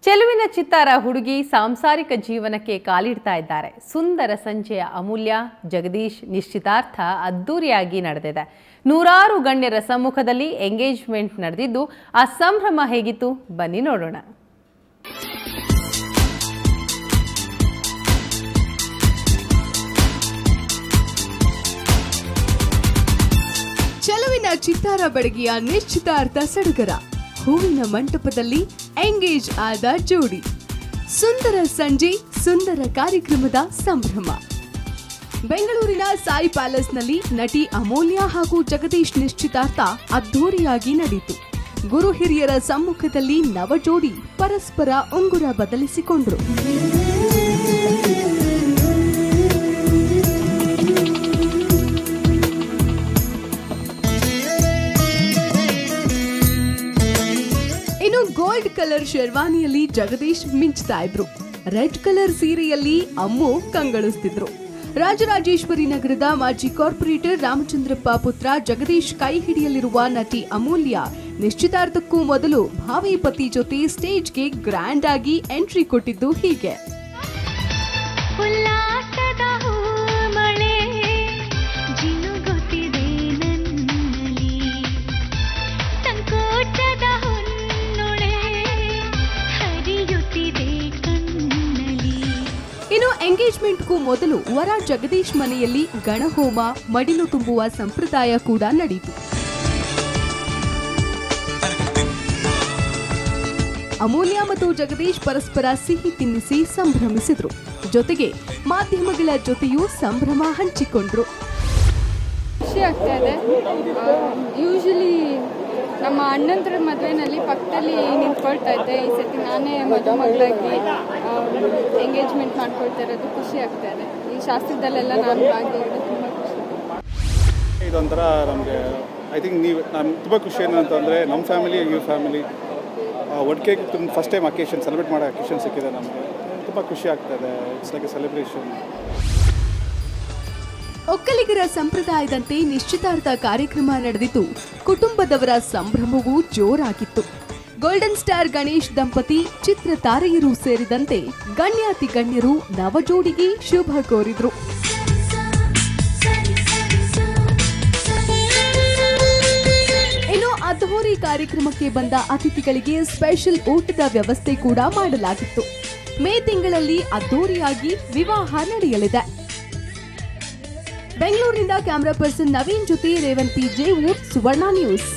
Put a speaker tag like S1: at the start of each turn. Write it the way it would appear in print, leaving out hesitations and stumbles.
S1: ಚೆಲುವಿನ ಚಿತ್ತಾರ ಹುಡುಗಿ ಸಾಂಸಾರಿಕ ಜೀವನಕ್ಕೆ ಕಾಲಿಡ್ತಾ ಇದ್ದಾರೆ. ಸುಂದರ ಸಂಜೆಯ ಅಮೂಲ್ಯ ಜಗದೀಶ್ ನಿಶ್ಚಿತಾರ್ಥ ಅದ್ದೂರಿಯಾಗಿ ನಡೆದಿದೆ. ನೂರಾರು ಗಣ್ಯರ ಸಮ್ಮುಖದಲ್ಲಿ ಎಂಗೇಜ್ಮೆಂಟ್ ನಡೆದಿದ್ದು ಆ ಸಂಭ್ರಮ ಹೇಗಿತ್ತು ಬನ್ನಿ ನೋಡೋಣ.
S2: ಚೆಲುವಿನ ಚಿತ್ತಾರ ಬಡಗಿಯ ನಿಶ್ಚಿತಾರ್ಥ ಸಡಗರ. ಹೂವಿನ ಮಂಟಪದಲ್ಲಿ ಎಂಗೇಜ್ ಆದ ಜೋಡಿ. ಸುಂದರ ಸಂಜೆ, ಸುಂದರ ಕಾರ್ಯಕ್ರಮದ ಸಂಭ್ರಮ. ಬೆಂಗಳೂರಿನ ಸಾಯಿ ಪ್ಯಾಲೇಸ್ನಲ್ಲಿ ನಟಿ ಅಮೂಲ್ಯ ಹಾಗೂ ಜಗದೀಶ್ ನಿಶ್ಚಿತಾರ್ಥ ಅದ್ದೂರಿಯಾಗಿ ನಡೆಯಿತು. ಗುರು ಹಿರಿಯರ ಸಮ್ಮುಖದಲ್ಲಿ ನವ ಜೋಡಿ ಪರಸ್ಪರ ಉಂಗುರ ಬದಲಿಸಿಕೊಂಡ್ರು. ಇನ್ನು ಗೋಲ್ಡ್ ಕಲರ್ ಶೆರ್ವಾನಿಯಲ್ಲಿ ಜಗದೀಶ್ ಮಿಂಚ್ತಾ ಇದ್ರು. ರೆಡ್ ಕಲರ್ ಸೀರೆಯಲ್ಲಿ ಅಮ್ಮು ಕಂಗೊಳಿಸ್ತಿದ್ರು. ರಾಜರಾಜೇಶ್ವರಿ ನಗರದ ಮಾಜಿ ಕಾರ್ಪೊರೇಟರ್ ರಾಮಚಂದ್ರಪ್ಪ ಪುತ್ರ ಜಗದೀಶ್ ಕೈ ಹಿಡಿಯಲಿರುವ ನಟಿ ಅಮೂಲ್ಯ ನಿಶ್ಚಿತಾರ್ಥಕ್ಕೂ ಮೊದಲು ಭಾವಿ ಪತಿ ಜೊತೆ ಸ್ಟೇಜ್ಗೆ ಗ್ರ್ಯಾಂಡ್ ಆಗಿ ಎಂಟ್ರಿ ಕೊಟ್ಟಿದ್ದು ಹೀಗೆ. ಇನ್ನು ಎಂಗೇಜ್ಮೆಂಟ್ಗೂ ಮೊದಲು ವರ ಜಗದೀಶ್ ಮನೆಯಲ್ಲಿ ಗಣಹೋಮ, ಮಡಿಲು ತುಂಬುವ ಸಂಪ್ರದಾಯ ಕೂಡ ನಡೆಯಿತು. ಅಮೂಲ್ಯ ಮತ್ತು ಜಗದೀಶ್ ಪರಸ್ಪರ ಸಿಹಿ ತಿನ್ನಿಸಿ ಸಂಭ್ರಮಿಸಿದ್ರು. ಜೊತೆಗೆ ಮಾಧ್ಯಮಗಳ ಜೊತೆಯೂ ಸಂಭ್ರಮ ಹಂಚಿಕೊಂಡ್ರು.
S3: ಖುಷಿ ಆಗ್ತಾ ಇದೆ. ಯೂಶಲಿ ನಮ್ಮ ಅಣ್ಣಂತರ ಮದುವೆನಲ್ಲಿ ಪಕ್ಕದಲ್ಲಿ ನಿಂತ್ಕೊಳ್ತಾ ಇದ್ದೆ. ಈ ಸತಿ ನಾನೇ ಮದುಮಗಳಾಗಿ ಎಂಗೇಜ್ಮೆಂಟ್ ಮಾಡ್ಕೊಳ್ತಾ ಇರೋದು ಖುಷಿ ಆಗ್ತಾ ಇದೆ. ಈ ಶಾಸ್ತ್ರದಲ್ಲೆಲ್ಲ ನಾನು ಭಾಗಿಯಾಗೋದು ತುಂಬ ಖುಷಿ.
S4: ಇದೊಂಥರ ನಮಗೆ ಐ ಥಿಂಕ್ ನಾನು ತುಂಬ ಖುಷಿ ಏನಂತಂದರೆ ನಮ್ಮ ಫ್ಯಾಮಿಲಿ ಇವ್ರ ಫ್ಯಾಮಿಲಿ ಒಟ್ಟಿಗೆ ಫಸ್ಟ್ ಟೈಮ್ ಅಕೇಶನ್ ಸೆಲೆಬ್ರೇಟ್ ಮಾಡೋ ಅಕೇಶನ್ ಸಿಕ್ಕಿದೆ. ನಮಗೆ ತುಂಬ ಖುಷಿ ಆಗ್ತಾಯಿದೆ. It's like A celebration.
S2: ಒಕ್ಕಲಿಗರ ಸಂಪ್ರದಾಯದಂತೆ ನಿಶ್ಚಿತಾರ್ಥ ಕಾರ್ಯಕ್ರಮ ನಡೆದಿದ್ದು ಕುಟುಂಬದವರ ಸಂಭ್ರಮವೂ ಜೋರಾಗಿತ್ತು. ಗೋಲ್ಡನ್ ಸ್ಟಾರ್ ಗಣೇಶ್ ದಂಪತಿ, ಚಿತ್ರ ತಾರೆಯರು ಸೇರಿದಂತೆ ಗಣ್ಯಾತಿ ಗಣ್ಯರು ನವಜೋಡಿಗೆ ಶುಭ ಕೋರಿದ್ರು. ಇನ್ನು ಅದ್ದೂರಿ ಕಾರ್ಯಕ್ರಮಕ್ಕೆ ಬಂದ ಅತಿಥಿಗಳಿಗೆ ಸ್ಪೆಷಲ್ ಊಟದ ವ್ಯವಸ್ಥೆ ಕೂಡ ಮಾಡಲಾಗಿತ್ತು. ಮೇ ತಿಂಗಳಲ್ಲಿ ಅದ್ದೂರಿಯಾಗಿ ವಿವಾಹ ನಡೆಯಲಿದೆ. ಬೆಂಗಳೂರಿನಿಂದ ಕ್ಯಾಮರಾ ಪರ್ಸನ್ ನವೀನ್ ಜೊತೆ ರೇವಂತ್ ಪಿ ಜೆ ಊರ್, ಸುವರ್ಣ ನ್ಯೂಸ್.